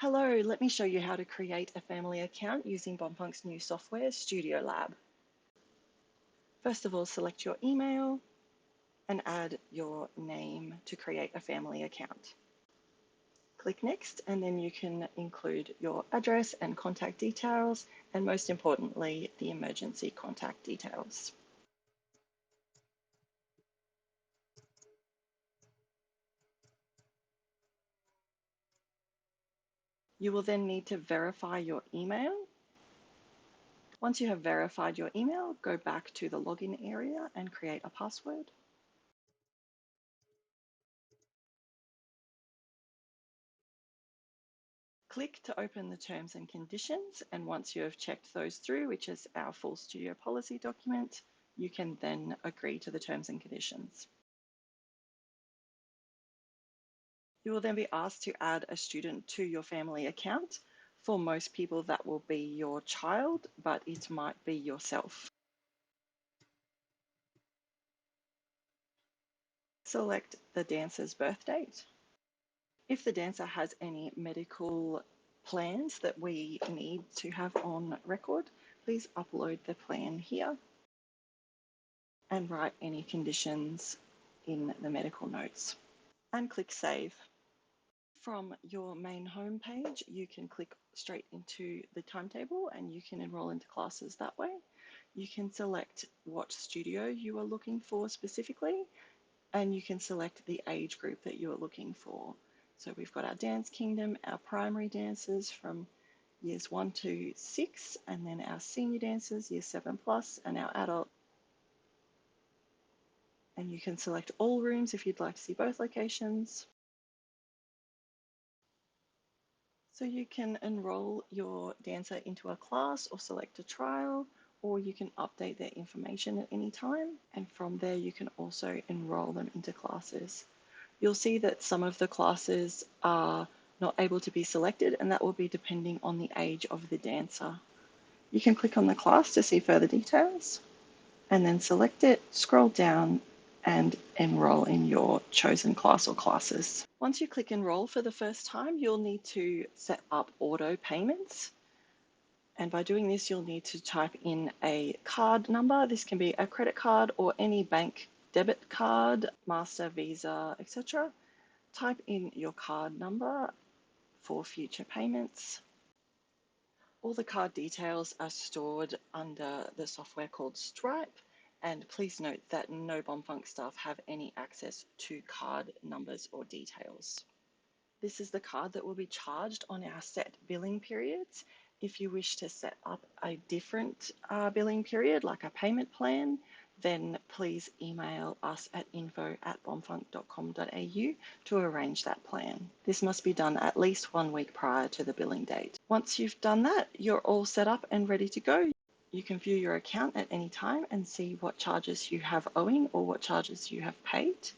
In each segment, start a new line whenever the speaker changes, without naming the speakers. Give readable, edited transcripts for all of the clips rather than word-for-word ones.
Hello, let me show you how to create a family account using Bom Funk's new software, Studiolab. First of all, select your email and add your name to create a family account. Click Next, and then you can include your address and contact details, and most importantly, the emergency contact details. You will then need to verify your email. Once you have verified your email, go back to the login area and create a password. Click to open the terms and conditions, and once you have checked those through, which is our full studio policy document, you can then agree to the terms and conditions. You will then be asked to add a student to your family account. For most people, that will be your child, but it might be yourself. Select the dancer's birth date. If the dancer has any medical plans that we need to have on record, please upload the plan here and write any conditions in the medical notes. And click Save. From your main home page, you can click straight into the timetable and you can enroll into classes that way. You can select what studio you are looking for specifically, and you can select the age group that you are looking for. So we've got our Dance Kingdom, our primary dancers from years 1 to 6, and then our senior dancers, year 7 plus, and our adult. And you can select all rooms if you'd like to see both locations. So you can enroll your dancer into a class or select a trial, or you can update their information at any time. And from there, you can also enroll them into classes. You'll see that some of the classes are not able to be selected, and that will be depending on the age of the dancer. You can click on the class to see further details, and then select it, scroll down, and enroll in your chosen class or classes. Once you click enroll for the first time, you'll need to set up auto payments. And by doing this, you'll need to type in a card number. This can be a credit card or any bank debit card, Master, Visa, etc. Type in your card number for future payments. All the card details are stored under the software called Stripe, and please note that no Bom Funk staff have any access to card numbers or details. This is the card that will be charged on our set billing periods. If you wish to set up a different billing period, like a payment plan, then please email us at info@bomfunk.com.au to arrange that plan. This must be done at least 1 week prior to the billing date. Once you've done that, you're all set up and ready to go. You can view your account at any time and see what charges you have owing or what charges you have paid.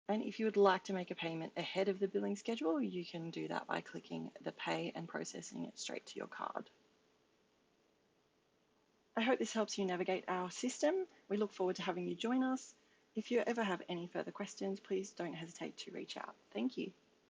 And if you would like to make a payment ahead of the billing schedule, you can do that by clicking the pay and processing it straight to your card. I hope this helps you navigate our system. We look forward to having you join us. If you ever have any further questions, please don't hesitate to reach out. Thank you.